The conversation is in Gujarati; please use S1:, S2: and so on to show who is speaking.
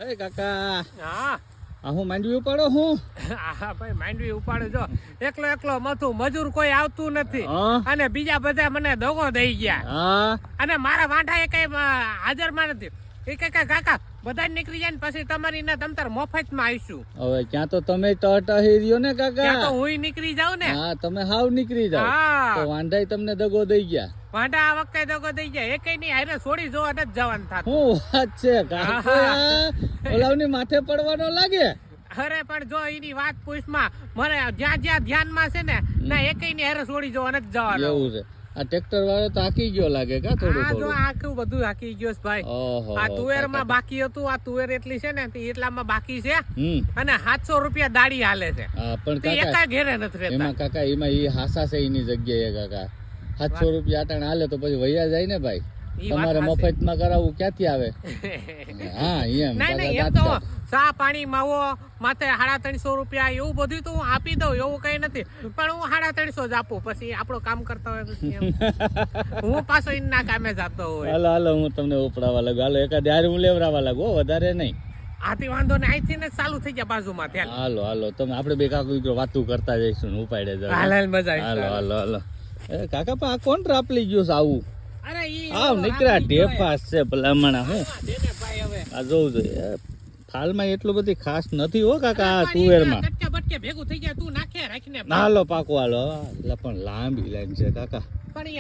S1: એ કાકા
S2: હા
S1: આ હું માંડવી ઉપાડો હું
S2: હા ભાઈ માંડવી ઉપાડે જો એકલો મથું મજૂર કોઈ આવતું નથી
S1: હા
S2: અને બીજા બધા મને દગો દઈ ગયા
S1: હા
S2: અને મારા વાંઢા એ કઈ હાજરમાં નથી એ કઈ કાકા બધા નીકળી જાય ને પછી તમારી ના તમતાર મફતમાં આવીશું
S1: હવે ક્યાં તો તમે ટહટહી રહ્યો ને કાકા
S2: ત્યાં તો હું નીકળી જાઉં ને
S1: હા તમે હાવ નીકળી જાવ
S2: હા
S1: તો વાંઢાઈ તમને દગો દઈ ગયા
S2: વાંઢા આ વખતે દગો દઈ ગયા એ કઈ નહીં હારે છોડી જોવા નથી જવાનું થતું
S1: હું વાત છે કાકો ઓલાવની માથે પડવાનો લાગે
S2: અરે પણ જો એની વાત પૂછમાં મને જ્યાં જ્યાં ધ્યાનમાં છે ને ના એ કઈ ની હારે છોડી જોવા નથી જવાનું
S1: એવું છે આ ટ્રેક્ટર વાળો તો હાકી ગયો લાગે કા થોડું
S2: આ જો
S1: થોડું
S2: આખું બધું હાકી ગયો છે ભાઈ
S1: ઓહો
S2: આ તુવેર માં બાકી હતું આ તુવેર એટલી છે ને તે એટલામાં બાકી છે
S1: હમ
S2: અને 700 રૂપિયા દાડી હાલે છે
S1: હા પણ
S2: તે
S1: કાકા
S2: એકા ઘેરે નથી રહેતા
S1: એમાં કાકા એમાં ઈ હાસા છે એની જગ્યાએ કાકા 700 રૂપિયા આટાણ હાલે તો પછી વૈયા જાય ને ભાઈ
S2: ઈ વાત
S1: તમારે
S2: સાચી.
S1: મફતમાં કરાવવું ક્યાંથી આવે હા એમ
S2: નહીં એમ તો ચા પાણી માવો માથે 350 રૂપિયા એવું બધું તો હું આપી દઉં એવું કઈ નથી પણ હું 350 જ આપું પછી આપણું કામ કરતા હોય પછી એમ. હું પાછો એના કામે જતો હોય
S1: હાલો હાલો હું તમને ઉપડાવવા લાગુ હાલો એકાદ હારે હું લેવરાવા લાગુ હો, વધારે નહીં
S2: આથી વાંધો ને અહીંથી ને ચાલુ થઈ ગયા બાજુમાં ત્યાં
S1: હાલો હાલો તમે આપણે બે કાકો દીકરો વાતું કરતા જઈશું ને ઉપાડે જાવ
S2: હાલ મજા
S1: હાલો
S2: આવી
S1: હાલો હાલો એ કાકા પણ આ કોણ રાપલી ગયું છે આવું
S2: અરે ઈ
S1: આવ નીકળ્યા ઢેફાસ છે ભલામણા હું
S2: દેને ભાઈ હવે
S1: આ જોવું જોઈએ ફાલમાં એટલું બધી ખાસ નથી હો કાકા આ તુવેરમાં
S2: કટકે બટકે ભેગું થઈ ગયા તું નાખે રાખીને
S1: હાલો પાકો હાલો એટલે પણ લાંબી લાઈન છે કાકા
S2: પણ ઈ